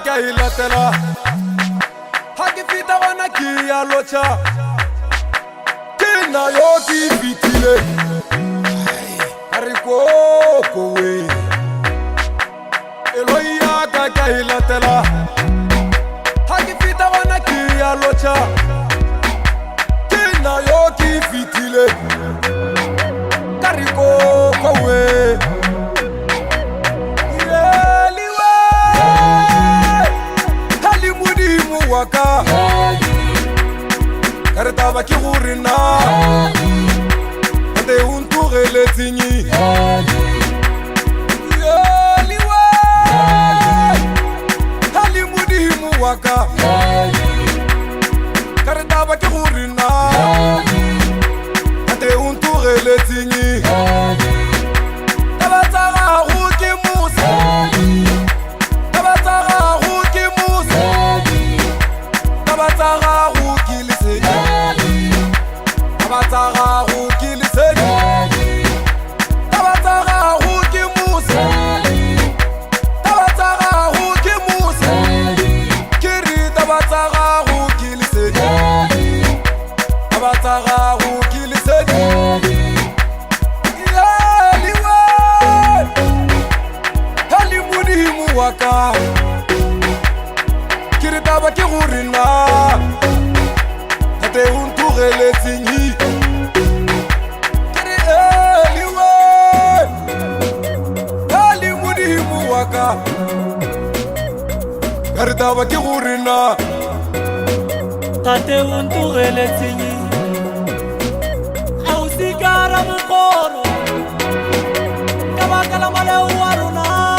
ka ilatela ha ke fita bana ke ya locha ke na yo ki fitile ari ko we eloya ka ilatela ha ke fita bana ke ya locha ke na yo ki fitile ari ko we waka kareta ba ke gore na ate untugele tsinyi liwe hali mudimu waka kareta ba ke gore na ate untugele tsinyi tabatara go ke musa waka kirita ba ke gore na ate untugele tsinyi kiri liwe hali mudimu waka kirita ba ke gore na ate untugele tsinyi ausikara mukoro kabakala male waruna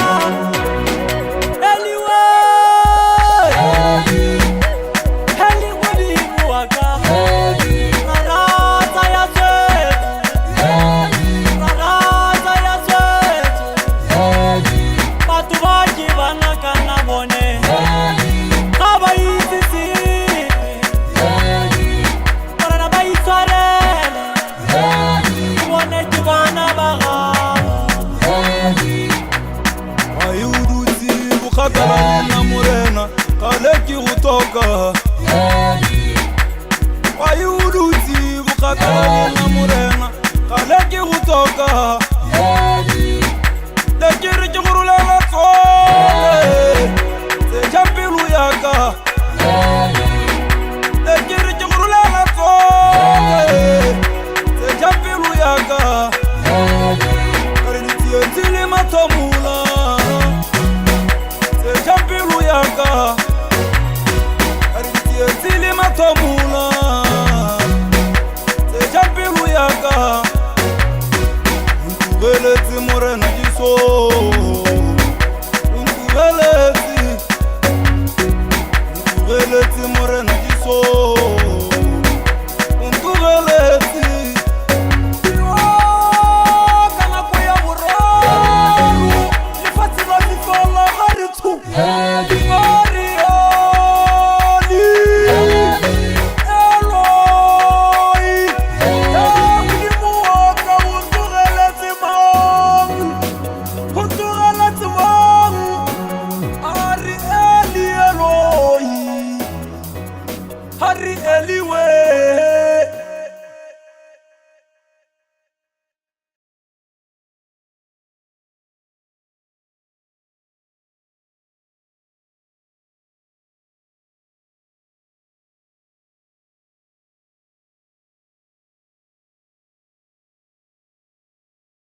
na morena kale ke go toka wa yudutsi bukakala na morena kale ke go toka le ke re ke go rolela tsole se jampelu ya ka le ke re ke go rolela tsole se jampelu ya ka re ditile matomula Aritietili matomula se jampilu yaka untubeleti morena jiso untubeleti morena jiso untubeleti kana kuya burro ifatira difola haritu Hari Eliwe